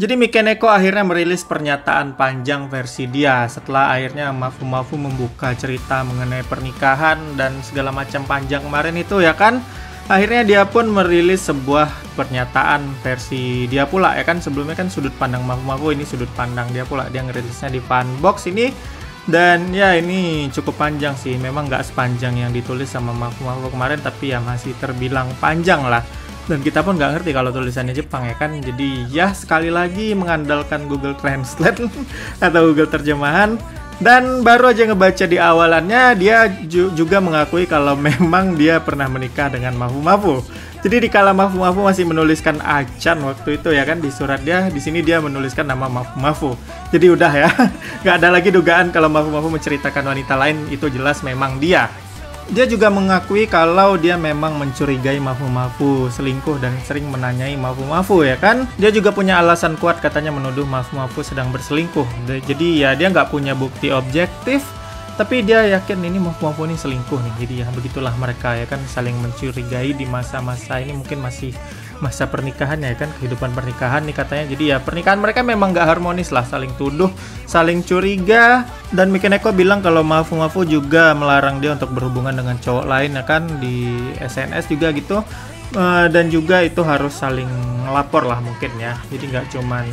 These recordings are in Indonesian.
Jadi Mikeneko akhirnya merilis pernyataan panjang versi dia setelah akhirnya Mafu membuka cerita mengenai pernikahan dan segala macam panjang kemarin itu ya kan. Akhirnya dia pun merilis sebuah pernyataan versi dia pula ya kan. Sebelumnya kan sudut pandang Mafu, ini sudut pandang dia pula. Dia ngerilisnya di Funbox ini. Dan ya ini cukup panjang sih. Memang nggak sepanjang yang ditulis sama Mafu kemarin, tapi ya masih terbilang panjang lah. Dan kita pun nggak ngerti kalau tulisannya Jepang ya kan. Jadi ya sekali lagi mengandalkan Google Translate atau Google terjemahan. Dan baru aja ngebaca di awalannya, dia juga mengakui kalau memang dia pernah menikah dengan Mafu. Jadi dikala Mafu masih menuliskan Achan waktu itu ya kan, di surat dia, di sini dia menuliskan nama Mafu. Jadi udah ya, nggak ada lagi dugaan kalau Mafu menceritakan wanita lain, itu jelas memang dia. Dia juga mengakui kalau dia memang mencurigai Mafu selingkuh dan sering menanyai Mafu ya kan. Dia juga punya alasan kuat katanya menuduh Mafu sedang berselingkuh. Jadi ya dia nggak punya bukti objektif, tapi dia yakin ini Mafu ini selingkuh nih. Jadi ya begitulah mereka ya kan, saling mencurigai di masa-masa ini, mungkin masih masa pernikahan ya kan, kehidupan pernikahan nih katanya. Jadi ya pernikahan mereka memang nggak harmonis lah, saling tuduh, saling curiga. Dan Mikeneko bilang kalau Mafu juga melarang dia untuk berhubungan dengan cowok lain ya kan, di SNS juga gitu. Dan juga itu harus saling lapor lah mungkin ya. Jadi nggak cuman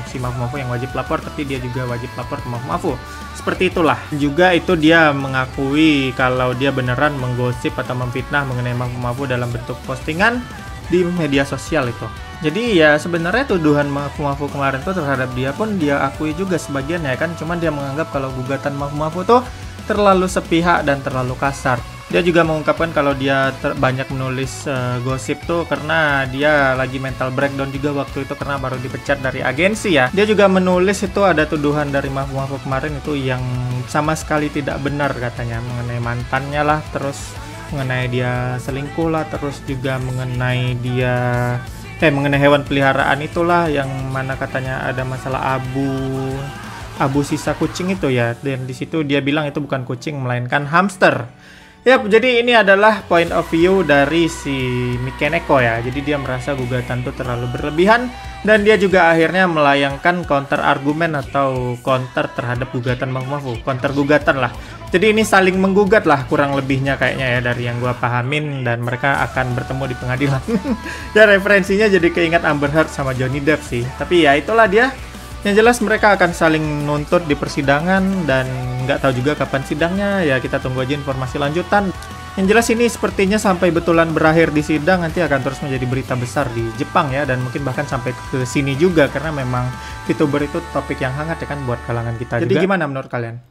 si Mafu yang wajib lapor, tapi dia juga wajib lapor ke Mafu. Seperti itulah. Juga itu dia mengakui kalau dia beneran menggosip atau memfitnah mengenai Mafu dalam bentuk postingan di media sosial itu. Jadi ya sebenarnya tuduhan Mafu kemarin tuh terhadap dia pun dia akui juga sebagian ya kan. Cuman dia menganggap kalau gugatan Mafu tuh terlalu sepihak dan terlalu kasar. Dia juga mengungkapkan kalau dia banyak menulis gosip tuh karena dia lagi mental breakdown juga waktu itu karena baru dipecat dari agensi ya. Dia juga menulis itu ada tuduhan dari Mafu kemarin itu yang sama sekali tidak benar katanya, mengenai mantannya lah, terus mengenai dia selingkuh lah, terus juga mengenai dia mengenai hewan peliharaan itulah yang mana katanya ada masalah abu sisa kucing itu ya. Dan di situ dia bilang itu bukan kucing melainkan hamster. Yap, jadi ini adalah point of view dari si Mikeneko ya. Jadi dia merasa gugatan itu terlalu berlebihan dan dia juga akhirnya melayangkan counter argumen atau counter terhadap gugatan Mafu. Counter gugatan lah. Jadi ini saling menggugat lah kurang lebihnya kayaknya ya dari yang gua pahamin, dan mereka akan bertemu di pengadilan. Ya referensinya jadi keingat Amber Heard sama Johnny Depp sih. Tapi ya itulah dia. Yang jelas mereka akan saling nuntut di persidangan dan nggak tahu juga kapan sidangnya. Ya kita tunggu aja informasi lanjutan. Yang jelas ini sepertinya sampai betulan berakhir di sidang nanti akan terus menjadi berita besar di Jepang ya, dan mungkin bahkan sampai ke sini juga karena memang VTuber itu topik yang hangat ya kan buat kalangan kita. Jadi juga. Gimana menurut kalian?